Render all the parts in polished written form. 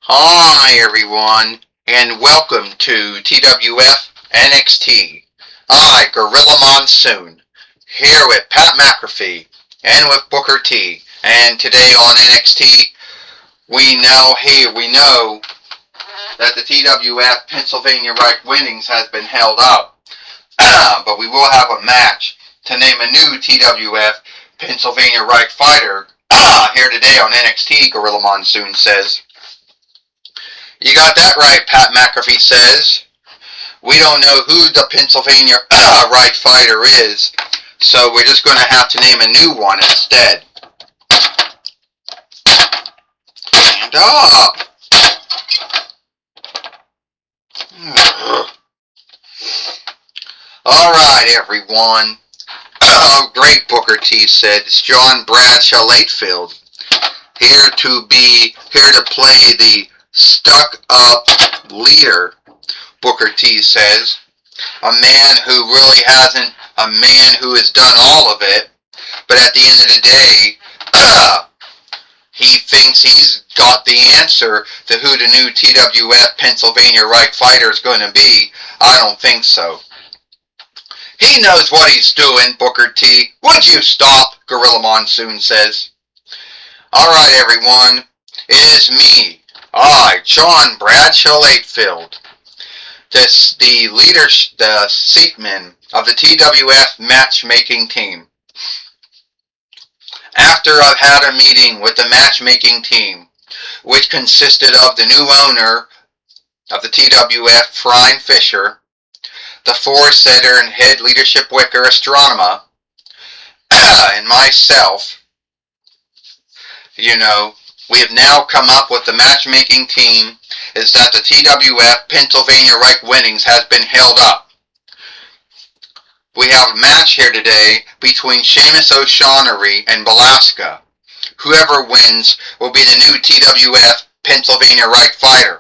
Hi everyone, and welcome to TWF NXT. I, Gorilla Monsoon, here with Pat McAfee and with Booker T. And today on NXT, we know that the TWF Pennsylvania Reich winnings has been held up, but we will have a match to name a new TWF Pennsylvania Reich fighter here today on NXT. Gorilla Monsoon says. You got that right, Pat McAfee says. We don't know who the Pennsylvania Reich fighter is, so we're just going to have to name a new one instead. Stand up! Alright, everyone. Oh, great, Booker T said. It's John Bradshaw Latefield. Here to play the stuck-up leader, Booker T says. A man who really hasn't, a man who has done all of it, but at the end of the day, he thinks he's got the answer to who the new TWF Pennsylvania Reich fighter is going to be. I don't think so. He knows what he's doing, Booker T. Would you stop? Gorilla Monsoon says. Alright, everyone. It is me. I, John Bradshaw Latefield, the seatman of the TWF matchmaking team. After I've had a meeting with the matchmaking team, which consisted of the new owner of the TWF, Frine Fisher, the four-setter and head leadership wicker astronomer, and myself, we have now come up with the matchmaking team is that the TWF Pennsylvania Reich winnings has been held up. We have a match here today between Sheamus O'Shaughnessy and Belasca. Whoever wins will be the new TWF Pennsylvania Reich fighter.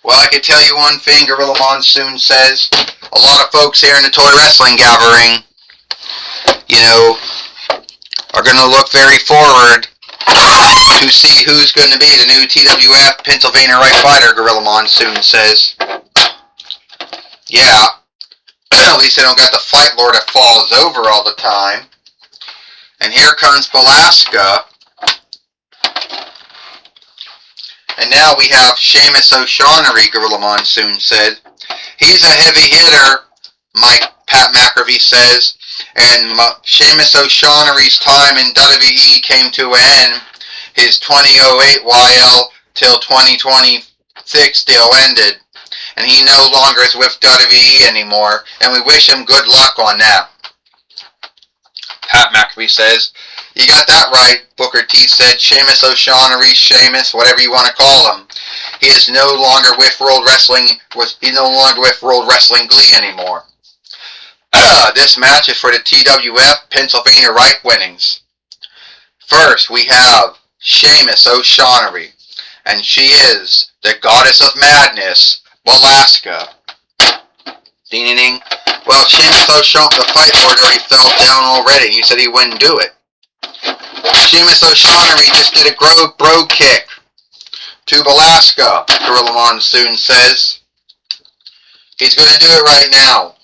Well, I can tell you one thing, Gorilla Monsoon says. A lot of folks here in the Toy Wrestling Gathering, are going to look very forward to see who's going to be the new TWF Pennsylvania Reich fighter, Gorilla Monsoon says. Yeah, at least they don't got the Fight Lord that falls over all the time. And here comes Belasca. And now we have Sheamus O'Shaughnessy, Gorilla Monsoon said. He's a heavy hitter, Pat McAfee says, and Sheamus O'Shaughnessy's time in WWE came to an end. His 2008 YL till 2026 deal ended, and he no longer is with WWE anymore, and we wish him good luck on that. Pat McAfee says, you got that right, Booker T said. Sheamus O'Shaughnessy, Sheamus, whatever you want to call him. He is no longer with World Wrestling. He's no longer with World Wrestling Glee anymore. This match is for the TWF Pennsylvania Reich winnings. First, we have Sheamus O'Shaughnessy, and she is the Goddess of Madness, Belasca. Ding ding ding. Well, Sheamus O'Shaughnessy, the Fight Lord, already fell down already. He said he wouldn't do it. Sheamus O'Shaughnessy just did a bro kick to Belasca, Gorilla Monsoon says. He's going to do it right now.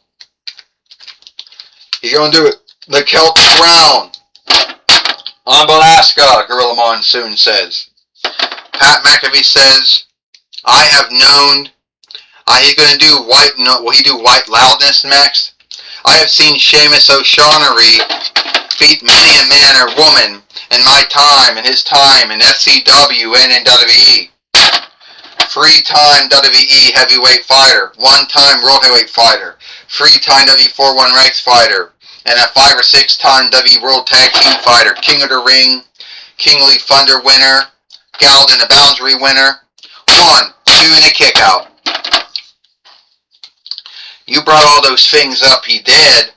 He's going to do it. The Celtic Crown on Belasca, Gorilla Monsoon says. Pat McAfee says, I have known. He's going to do will he do White Loudness next? I have seen Sheamus O'Shaughnessy beat many a man or woman in my time, in his time in FCW and in WWE. 3-time WWE heavyweight fighter, 1-time world heavyweight fighter, 3-time W41 ranks fighter, and a 5 or 6-time WWE World Tag Team fighter, King of the Ring, Kingly Thunder winner, Galled in the Boundary winner. 1, 2, and a kick out. You brought all those things up, he did,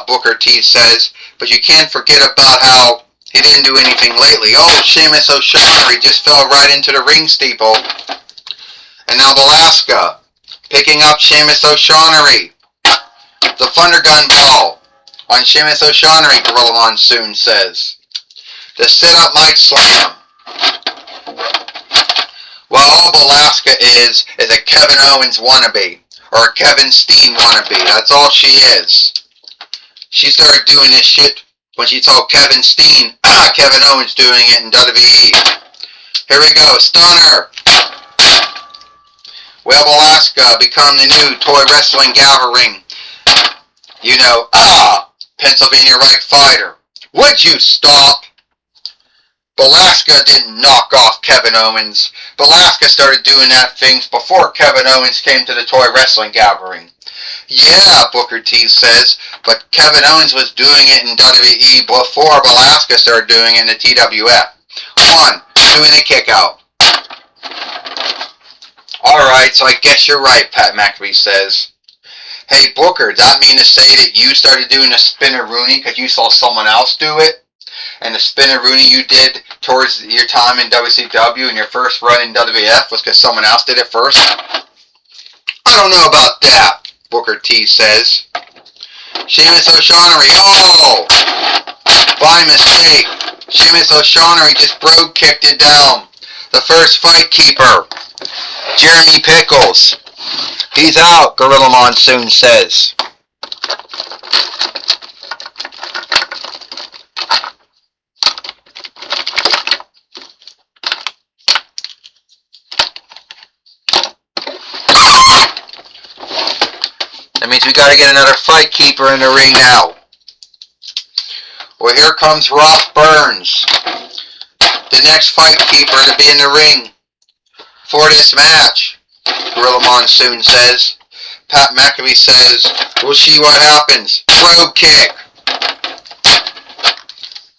Booker T says, but you can't forget about how he didn't do anything lately. Oh, Sheamus O'Shaughnessy just fell right into the ring steeple. And now Belasca picking up Sheamus O'Shaughnessy. The Thunder Gun Ball. on Sheamus O'Shaughnessy, Gorilla Monsoon says. The sit-up might slam. Well, all Alaska is a Kevin Owens wannabe, or a Kevin Steen wannabe. That's all she is. She started doing this shit when she saw Kevin Steen, Kevin Owens doing it in WWE. Here we go, Stunner. Well, Alaska become the new toy wrestling gathering. You know, Pennsylvania Right Fighter. Would you stop? Alaska didn't knock off Kevin Owens. Alaska started doing that things before Kevin Owens came to the toy wrestling gathering. Yeah, Booker T says, but Kevin Owens was doing it in WWE before Alaska started doing it in the TWF. One, doing a kick out. Alright, so I guess you're right, Pat McAfee says. Hey Booker, does that mean to say that you started doing a spinner Rooney because you saw someone else do it? And the spinner Rooney you did towards your time in WCW and your first run in WWF was because someone else did it first? I don't know about that, Booker T says. Sheamus O'Shaughnessy, oh! By mistake, Sheamus O'Shaughnessy just brogue kicked it down. The first fight keeper, Jeremy Pickles. He's out, Gorilla Monsoon says. That means we gotta get another fight keeper in the ring now. Well, here comes Ross Burns, the next fight keeper to be in the ring for this match, Gorilla Monsoon says. Pat McAfee says, we'll see what happens. Brogue kick.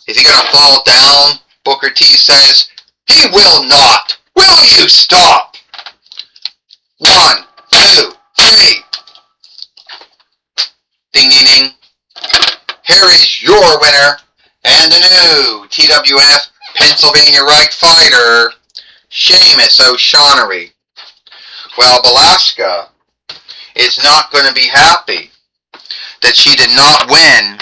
Is he gonna fall down? Booker T says, he will not. Will you stop? 1, 2, 3. Ding, ding, ding. Here is your winner and the new TWF Pennsylvania Right Fighter, Sheamus O'Shaughnessy. Well, Alaska is not going to be happy that she did not win,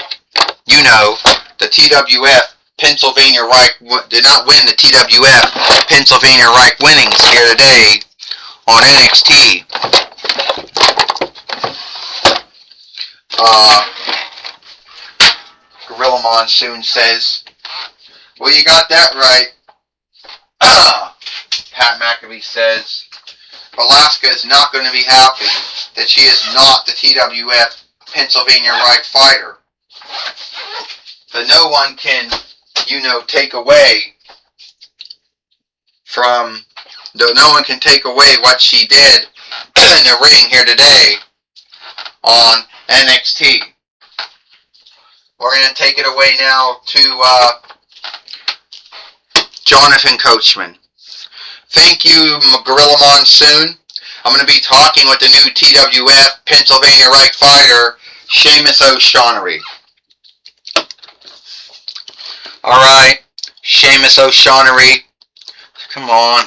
you know, the TWF Pennsylvania Right, did not win the TWF Pennsylvania Right winnings here today on NXT. Gorilla Monsoon says, well, you got that right. Pat McAfee says, Alaska is not going to be happy that she is not the TWF Pennsylvania Right Fighter. But no one can, you know, take away from, no one can take away what she did in the ring here today on NXT. We're going to take it away now to Jonathan Coachman. Thank you, Gorilla Monsoon. I'm going to be talking with the new TWF Pennsylvania Right Fighter, Sheamus O'Shaughnessy. Alright, Sheamus O'Shaughnessy. Come on.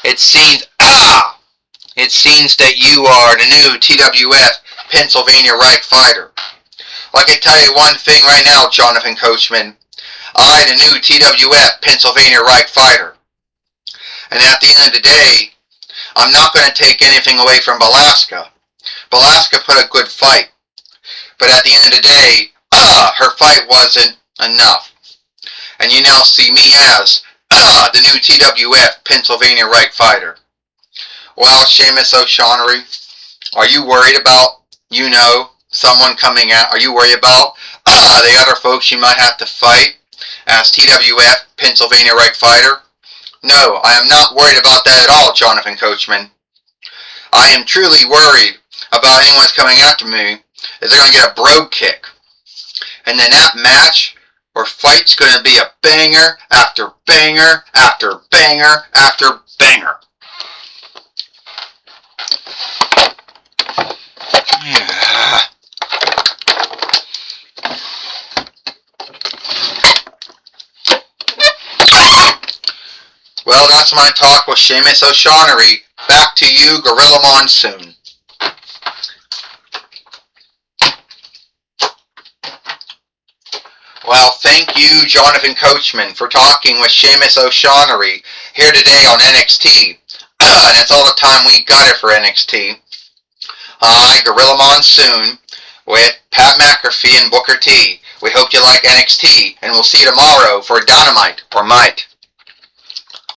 It seems that you are the new TWF Pennsylvania Right Fighter. Well, I can tell you one thing right now, Jonathan Coachman. I, the new TWF Pennsylvania Right Fighter. And at the end of the day, I'm not going to take anything away from Alaska. Alaska put a good fight. But at the end of the day, her fight wasn't enough. And you now see me as the new TWF Pennsylvania Right Fighter. Well, Sheamus O'Shaughnessy, are you worried about, you know, someone coming out? Are you worried about the other folks you might have to fight as TWF Pennsylvania Right Fighter? No, I am not worried about that at all, Jonathan Coachman. I am truly worried about anyone that's coming after me is they're going to get a brogue kick. And then that match or fight's going to be a banger after banger after banger after banger. Yeah. Well, that's my talk with Sheamus O'Shaughnessy. Back to you, Gorilla Monsoon. Well, thank you, Jonathan Coachman, for talking with Sheamus O'Shaughnessy here today on NXT. And that's all the time we got it for NXT. Hi, Gorilla Monsoon with Pat McAfee and Booker T. We hope you like NXT, and we'll see you tomorrow for Dynamite or Might.